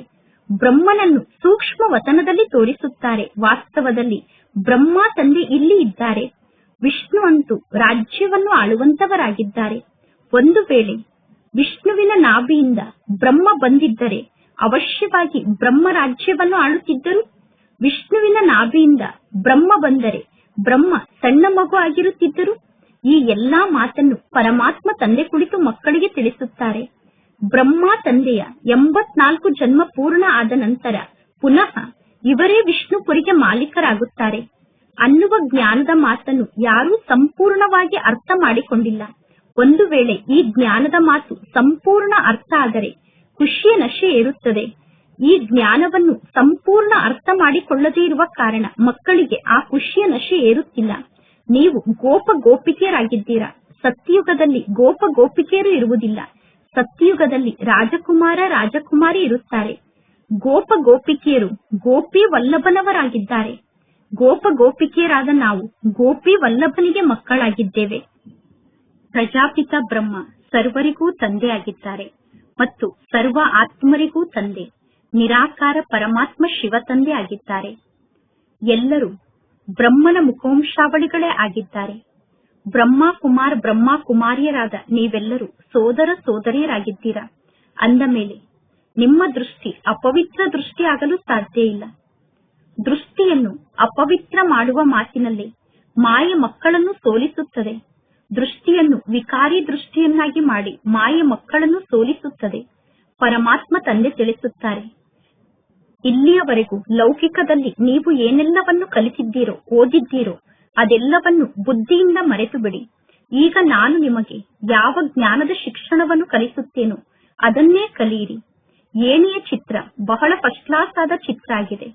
ಬ್ರಹ್ಮನನ್ನು ಸೂಕ್ಷ್ಮ ವತನದಲ್ಲಿ ತೋರಿಸುತ್ತಾರೆ. ವಾಸ್ತವದಲ್ಲಿ ಬ್ರಹ್ಮ ತಂದೆ ಇಲ್ಲಿ ಇದ್ದಾರೆ. ವಿಷ್ಣು ಅಂತೂ ರಾಜ್ಯವನ್ನು ಆಳುವಂತವರಾಗಿದ್ದಾರೆ. ಒಂದು ವೇಳೆ ವಿಷ್ಣುವಿನ ನಾಭಿಯಿಂದ ಬ್ರಹ್ಮ ಬಂದಿದ್ದರೆ ಅವಶ್ಯವಾಗಿ ಬ್ರಹ್ಮ ರಾಜ್ಯವನ್ನು ಆಳುತ್ತಿದ್ದರು. ವಿಷ್ಣುವಿನ ನಾಭಿಯಿಂದ ಬ್ರಹ್ಮ ಬಂದರೆ ಬ್ರಹ್ಮ ಸಣ್ಣ ಮಗು ಆಗಿರುತ್ತಿದ್ದರು. ಈ ಎಲ್ಲಾ ಮಾತನ್ನು ಪರಮಾತ್ಮ ತಂದೆ ಕುಳಿತು ಮಕ್ಕಳಿಗೆ ತಿಳಿಸುತ್ತಾರೆ. ಬ್ರಹ್ಮ ತಂದೆಯ 84 ಜನ್ಮ ಪೂರ್ಣ ಆದ ನಂತರ ಪುನಃ ಇವರೇ ವಿಷ್ಣುಪುರಿಗೆ ಮಾಲೀಕರಾಗುತ್ತಾರೆ ಅನ್ನುವ ಜ್ಞಾನದ ಮಾತನ್ನು ಯಾರೂ ಸಂಪೂರ್ಣವಾಗಿ ಅರ್ಥ ಮಾಡಿಕೊಂಡಿಲ್ಲ. ಒಂದು ವೇಳೆ ಈ ಜ್ಞಾನದ ಮಾತು ಸಂಪೂರ್ಣ ಅರ್ಥ ಆದರೆ ಖುಷಿಯ ನಶೆ ಏರುತ್ತದೆ. ಈ ಜ್ಞಾನವನ್ನು ಸಂಪೂರ್ಣ ಅರ್ಥ ಮಾಡಿಕೊಳ್ಳದೇ ಇರುವ ಕಾರಣ ಮಕ್ಕಳಿಗೆ ಆ ಖುಷಿಯ ನಶೆ ಏರುತ್ತಿಲ್ಲ. ನೀವು ಗೋಪ ಗೋಪಿಕೆಯರಾಗಿದ್ದೀರಾ. ಸತ್ಯಯುಗದಲ್ಲಿ ಗೋಪ ಗೋಪಿಕೆಯರು ಇರುವುದಿಲ್ಲ. ಸತ್ಯಯುಗದಲ್ಲಿ ರಾಜಕುಮಾರ ರಾಜಕುಮಾರಿ ಇರುತ್ತಾರೆ. ಗೋಪ ಗೋಪಿಕೆಯರು ಗೋಪಿ ವಲ್ಲಭನವರಾಗಿದ್ದಾರೆ. ಗೋಪ ಗೋಪಿಕೆಯರಾದ ನಾವು ಗೋಪಿ ವಲ್ಲಭನಿಗೆ ಮಕ್ಕಳಾಗಿದ್ದೇವೆ. ಪ್ರಜಾಪಿತ ಬ್ರಹ್ಮ ಸರ್ವರಿಗೂ ತಂದೆಯಾಗಿದ್ದಾರೆ ಮತ್ತು ಸರ್ವ ಆತ್ಮರಿಗೂ ತಂದೆ. ನಿರಾಕಾರ ಪರಮಾತ್ಮ ಶಿವ ತಂದೆ ಆಗಿದ್ದಾರೆ. ಎಲ್ಲರೂ ಬ್ರಹ್ಮನ ಮುಖವಂಶಾವಳಿಗಳೇ ಆಗಿದ್ದಾರೆ. ಬ್ರಹ್ಮ ಕುಮಾರ್ ಬ್ರಹ್ಮ ಕುಮಾರಿಯರಾದ ನೀವೆಲ್ಲರೂ ಸೋದರ ಸೋದರಿಯರಾಗಿದ್ದೀರಾ. ಅಂದ ಮೇಲೆ ನಿಮ್ಮ ದೃಷ್ಟಿ ಅಪವಿತ್ರ ದೃಷ್ಟಿ ಆಗಲು ಸಾಧ್ಯ ಇಲ್ಲ. ದೃಷ್ಟಿಯನ್ನು ಅಪವಿತ್ರ ಮಾಡುವ ಮಾತಿನಲ್ಲಿ ಮಾಯೆ ಮಕ್ಕಳನ್ನು ಸೋಲಿಸುತ್ತದೆ. ದೃಷ್ಟಿಯನ್ನು ವಿಕಾರಿ ದೃಷ್ಟಿಯನ್ನಾಗಿ ಮಾಡಿ ಮಾಯೆ ಮಕ್ಕಳನ್ನು ಸೋಲಿಸುತ್ತದೆ. ಪರಮಾತ್ಮ ತಂದೆ ತಿಳಿಸುತ್ತಾರೆ, ಇಲ್ಲಿಯವರೆಗೂ ಲೌಕಿಕದಲ್ಲಿ ನೀವು ಏನೆಲ್ಲವನ್ನು ಕಲಿತಿದ್ದೀರೋ ಓದಿದ್ದೀರೋ ಅದೆಲ್ಲವನ್ನು ಬುದ್ಧಿಯಿಂದ ಮರೆತು ಬಿಡಿ. ಈಗ ನಾನು ನಿಮಗೆ ಯಾವ ಜ್ಞಾನದ ಶಿಕ್ಷಣವನ್ನು ಕಲಿಸುತ್ತೇನೋ ಅದನ್ನೇ ಕಲಿಯಿರಿ. ಏಣಿಯ ಚಿತ್ರ ಬಹಳ ಫಸ್ಟ್ ಕ್ಲಾಸ್ ಆದ ಚಿತ್ರ ಆಗಿದೆ.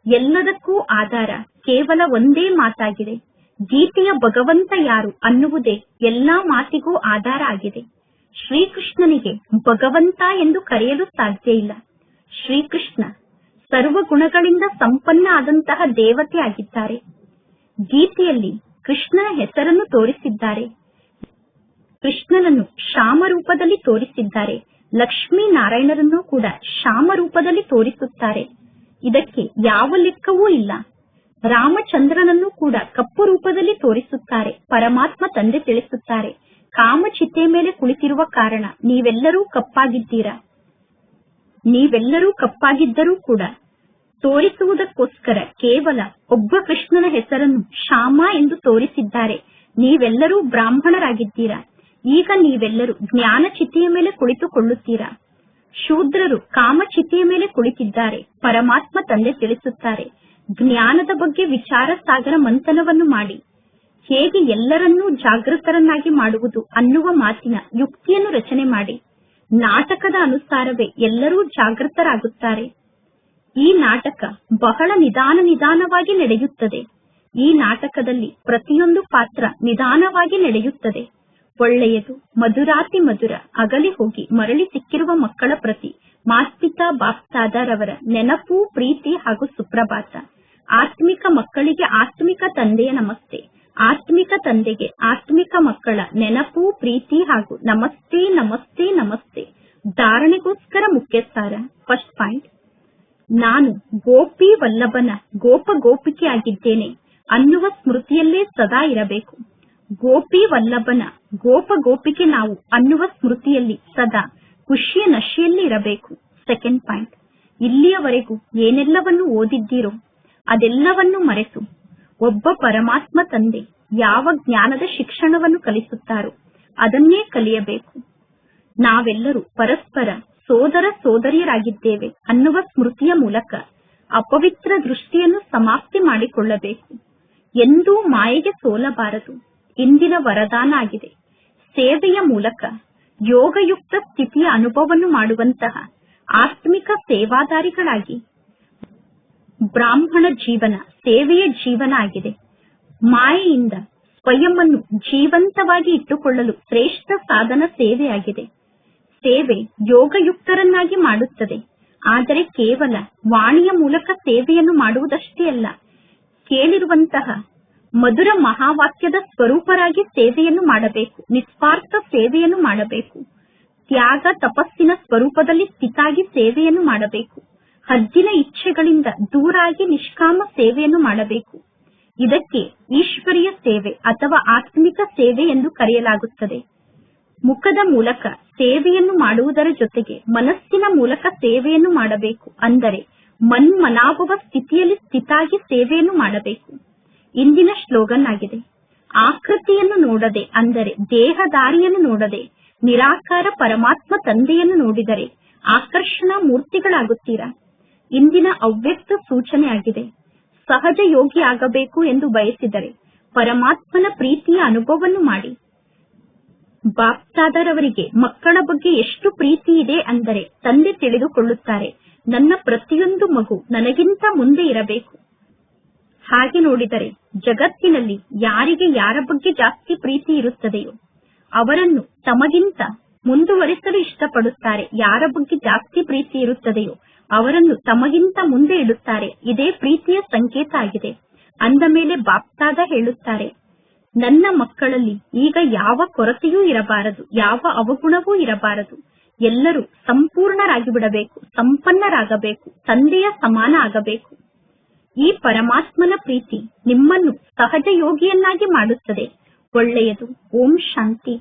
ಎಲ್ಲದಕ್ಕೂ ಆಧಾರ ಕೇವಲ ಒಂದೇ ಮಾತಾಗಿದೆ. ಗೀತೆಯ ಭಗವಂತ ಯಾರು ಅನ್ನುವುದೇ ಎಲ್ಲಾ ಮಾತಿಗೂ ಆಧಾರ ಆಗಿದೆ. ಶ್ರೀಕೃಷ್ಣನಿಗೆ ಭಗವಂತ ಎಂದು ಕರೆಯಲು ಸಾಧ್ಯ ಇಲ್ಲ. ಶ್ರೀಕೃಷ್ಣ ಸರ್ವ ಗುಣಗಳಿಂದ ಸಂಪನ್ನ ಆದಂತಹ ದೇವತೆ ಆಗಿದ್ದಾರೆ. ಗೀತೆಯಲ್ಲಿ ಕೃಷ್ಣನ ಹೆಸರನ್ನು ತೋರಿಸಿದ್ದಾರೆ. ಕೃಷ್ಣನನ್ನು ಶ್ಯಾಮ ರೂಪದಲ್ಲಿ ತೋರಿಸಿದ್ದಾರೆ. ಲಕ್ಷ್ಮೀ ನಾರಾಯಣರನ್ನು ಕೂಡ ಶ್ಯಾಮ ರೂಪದಲ್ಲಿ ತೋರಿಸುತ್ತಾರೆ. ಇದಕ್ಕೆ ಯಾವ ಲೆಕ್ಕವೂ ಇಲ್ಲ. ರಾಮಚಂದ್ರನನ್ನು ಕೂಡ ಕಪ್ಪು ರೂಪದಲ್ಲಿ ತೋರಿಸುತ್ತಾರೆ. ಪರಮಾತ್ಮ ತಂದೆ ತಿಳಿಸುತ್ತಾರೆ, ಕಾಮಚಿತೆ ಮೇಲೆ ಕುಳಿತಿರುವ ಕಾರಣ ನೀವೆಲ್ಲರೂ ಕಪ್ಪಾಗಿದ್ದೀರಾ. ನೀವೆಲ್ಲರೂ ಕಪ್ಪಾಗಿದ್ದರೂ ಕೂಡ ತೋರಿಸುವುದಕ್ಕೋಸ್ಕರ ಕೇವಲ ಒಬ್ಬ ಕೃಷ್ಣನ ಹೆಸರನ್ನು ಶ್ಯಾಮ ಎಂದು ತೋರಿಸಿದ್ದಾರೆ. ನೀವೆಲ್ಲರೂ ಬ್ರಾಹ್ಮಣರಾಗಿದ್ದೀರಾ. ಈಗ ನೀವೆಲ್ಲರೂ ಜ್ಞಾನಚಿತೆಯ ಮೇಲೆ ಕುಳಿತುಕೊಳ್ಳುತ್ತೀರಾ. ಶೂದ್ರರು ಕಾಮಚಿತೆಯ ಮೇಲೆ ಕುಳಿತಿದ್ದಾರೆ. ಪರಮಾತ್ಮ ತಂದೆ ತಿಳಿಸುತ್ತಾರೆ, ಜ್ಞಾನದ ಬಗ್ಗೆ ವಿಚಾರ ಸಾಗರ ಮಂಥನವನ್ನು ಮಾಡಿ ಹೇಗೆ ಎಲ್ಲರನ್ನೂ ಜಾಗೃತರನ್ನಾಗಿ ಮಾಡುವುದು ಅನ್ನುವ ಮಾತಿನ ಯುಕ್ತಿಯನ್ನು ರಚನೆ ಮಾಡಿ. ನಾಟಕದ ಅನುಸಾರವೇ ಎಲ್ಲರೂ ಜಾಗೃತರಾಗುತ್ತಾರೆ. ಈ ನಾಟಕ ಬಹಳ ನಿಧಾನವಾಗಿ ನಡೆಯುತ್ತದೆ. ಈ ನಾಟಕದಲ್ಲಿ ಪ್ರತಿಯೊಂದು ಪಾತ್ರ ನಿಧಾನವಾಗಿ ನಡೆಯುತ್ತದೆ. ಒಳ್ಳೆಯದು ಮಧುರಾತಿ ಮಧುರ ಅಗಲಿ ಹೋಗಿ ಮರಳಿ ಸಿಕ್ಕಿರುವ ಮಕ್ಕಳ ಪ್ರತಿ ಮಾಸ್ಪಿತಾ ಬಾಪ್ತಾದರವರ ನೆನಪು, ಪ್ರೀತಿ ಹಾಗೂ ಸುಪ್ರಭಾತ. ಆತ್ಮಿಕ ಮಕ್ಕಳಿಗೆ ಆತ್ಮಿಕ ತಂದೆಯ ನಮಸ್ತೆ. ಆತ್ಮಿಕ ತಂದೆಗೆ ಆತ್ಮಿಕ ಮಕ್ಕಳ ನೆನಪು, ಪ್ರೀತಿ ಹಾಗೂ ನಮಸ್ತೆ ನಮಸ್ತೆ ನಮಸ್ತೆ. ಧಾರಣೆಗೋಸ್ಕರ ಮುಖ್ಯ ಸಾರ. ಫಸ್ಟ್ ಪಾಯಿಂಟ್, ನಾನು ಗೋಪಿ ವಲ್ಲಭನ ಗೋಪ ಗೋಪಿಕೆ ಆಗಿದ್ದೇನೆ ಅನ್ನುವ ಸ್ಮೃತಿಯಲ್ಲೇ ಸದಾ ಇರಬೇಕು. ಗೋಪಿ ವಲ್ಲಭನ ಗೋಪ ಗೋಪಿಕೆ ನಾವು ಅನ್ನುವ ಸ್ಮೃತಿಯಲ್ಲಿ ಸದಾ ಖುಷಿಯ ನಶೆಯಲ್ಲಿ ಇರಬೇಕು. ಸೆಕೆಂಡ್ ಪಾಯಿಂಟ್, ಇಲ್ಲಿಯವರೆಗೂ ಏನೆಲ್ಲವನ್ನು ಓದಿದ್ದೀರೋ ಅದೆಲ್ಲವನ್ನು ಮರೆತು ಒಬ್ಬ ಪರಮಾತ್ಮ ತಂದೆ ಯಾವ ಜ್ಞಾನದ ಶಿಕ್ಷಣವನ್ನು ಕಲಿಸುತ್ತಾರೋ ಅದನ್ನೇ ಕಲಿಯಬೇಕು. ನಾವೆಲ್ಲರೂ ಪರಸ್ಪರ ಸೋದರ ಸೋದರಿಯರಾಗಿದ್ದೇವೆ ಅನ್ನುವ ಸ್ಮೃತಿಯ ಮೂಲಕ ಅಪವಿತ್ರ ದೃಷ್ಟಿಯನ್ನು ಸಮಾಪ್ತಿ ಮಾಡಿಕೊಳ್ಳಬೇಕು. ಎಂದೂ ಮಾಯೆಗೆ ಸೋಲಬಾರದು. ಇಂದಿನ ವರದಾನ ಆಗಿದೆ. ಸೇವೆಯ ಮೂಲಕ ಯೋಗಯುಕ್ತ ಸ್ಥಿತಿಯ ಅನುಭವವನ್ನು ಮಾಡುವಂತಹ ಆತ್ಮಿಕ ಸೇವಾದಾರಿಗಳಾಗಿ. ಬ್ರಾಹ್ಮಣ ಜೀವನ ಸೇವೆಯ ಜೀವನ ಆಗಿದೆ. ಮಾಯೆಯಿಂದ ಸ್ವಯಂವನ್ನು ಜೀವಂತವಾಗಿ ಇಟ್ಟುಕೊಳ್ಳಲು ಶ್ರೇಷ್ಠ ಸಾಧನ ಸೇವೆಯಾಗಿದೆ. ಸೇವೆ ಯೋಗಯುಕ್ತರನ್ನಾಗಿ ಮಾಡುತ್ತದೆ. ಆದರೆ ಕೇವಲ ವಾಣಿಯ ಮೂಲಕ ಸೇವೆಯನ್ನು ಮಾಡುವುದಷ್ಟೇ ಅಲ್ಲ, ಕೇಳಿರುವಂತಹ ಮಧುರ ಮಹಾವಾಕ್ಯದ ಸ್ವರೂಪರಾಗಿ ಸೇವೆಯನ್ನು ಮಾಡಬೇಕು. ನಿಸ್ವಾರ್ಥ ಸೇವೆಯನ್ನು ಮಾಡಬೇಕು. ತ್ಯಾಗ ತಪಸ್ಸಿನ ಸ್ವರೂಪದಲ್ಲಿ ಸ್ಥಿತಾಗಿ ಸೇವೆಯನ್ನು ಮಾಡಬೇಕು. ಹದ್ದಿನ ಇಚ್ಛೆಗಳಿಂದ ದೂರಾಗಿ ನಿಷ್ಕಾಮ ಸೇವೆಯನ್ನು ಮಾಡಬೇಕು. ಇದಕ್ಕೆ ಈಶ್ವರೀಯ ಸೇವೆ ಅಥವಾ ಆತ್ಮಿಕ ಸೇವೆ ಎಂದು ಕರೆಯಲಾಗುತ್ತದೆ. ಮುಖದ ಮೂಲಕ ಸೇವೆಯನ್ನು ಮಾಡುವುದರ ಜೊತೆಗೆ ಮನಸ್ಸಿನ ಮೂಲಕ ಸೇವೆಯನ್ನು ಮಾಡಬೇಕು. ಅಂದರೆ ಮನ್ಮನಾಭವ ಸ್ಥಿತಿಯಲ್ಲಿ ಸ್ಥಿತಾಗಿ ಸೇವೆಯನ್ನು ಮಾಡಬೇಕು. ಇಂದಿನ ಸ್ಲೋಗನ್ ಆಗಿದೆ, ಆಕೃತಿಯನ್ನು ನೋಡದೆ ಅಂದರೆ ದೇಹದಾರಿಯನ್ನು ನೋಡದೆ ನಿರಾಕಾರ ಪರಮಾತ್ಮ ತಂದೆಯನ್ನು ನೋಡಿದರೆ ಆಕರ್ಷಣಾ ಮೂರ್ತಿಗಳಾಗುತ್ತೀರಾ. ಇಂದಿನ ಅವ್ಯಕ್ತ ಸೂಚನೆ ಆಗಿದೆ, ಸಹಜ ಯೋಗಿ ಆಗಬೇಕು ಎಂದು ಬಯಸಿದರೆ ಪರಮಾತ್ಮನ ಪ್ರೀತಿಯ ಅನುಭವವನ್ನು ಮಾಡಿ. ಬಾಪ್ದಾದರವರಿಗೆ ಮಕ್ಕಳ ಬಗ್ಗೆ ಎಷ್ಟು ಪ್ರೀತಿ ಇದೆ ಅಂದರೆ ತಂದೆ ತಿಳಿದುಕೊಳ್ಳುತ್ತಾರೆ, ನನ್ನ ಪ್ರತಿಯೊಂದು ಮಗು ನನಗಿಂತ ಮುಂದೆ ಇರಬೇಕು. ಹಾಗೆ ನೋಡಿದರೆ ಜಗತ್ತಿನಲ್ಲಿ ಯಾರಿಗೆ ಯಾರ ಬಗ್ಗೆ ಜಾಸ್ತಿ ಪ್ರೀತಿ ಇರುತ್ತದೆಯೋ ಅವರನ್ನು ತಮಗಿಂತ ಮುಂದುವರಿಸಲು ಇಷ್ಟಪಡುತ್ತಾರೆ. ಯಾರ ಬಗ್ಗೆ ಜಾಸ್ತಿ ಪ್ರೀತಿ ಇರುತ್ತದೆಯೋ ಅವರನ್ನು ತಮಗಿಂತ ಮುಂದೆ ಇಡುತ್ತಾರೆ. ಇದೇ ಪ್ರೀತಿಯ ಸಂಕೇತ ಆಗಿದೆ. ಅಂದ ಮೇಲೆ ಬಾಪ್ದಾದ ಹೇಳುತ್ತಾರೆ, ನನ್ನ ಮಕ್ಕಳಲ್ಲಿ ಈಗ ಯಾವ ಕೊರತೆಯೂ ಇರಬಾರದು, ಯಾವ ಅವಗುಣವೂ ಇರಬಾರದು. ಎಲ್ಲರೂ ಸಂಪೂರ್ಣರಾಗಿ ಬಿಡಬೇಕು, ಸಂಪನ್ನರಾಗಬೇಕು, ತಂದೆಯ ಸಮಾನ ಆಗಬೇಕು. ಈ ಪರಮಾತ್ಮನ ಪ್ರೀತಿ ನಿಮ್ಮನ್ನು ಸಹಜ ಯೋಗಿಯನ್ನಾಗಿ ಮಾಡುತ್ತದೆ. ಒಳ್ಳೆಯದು. ಓಂ ಶಾಂತಿ.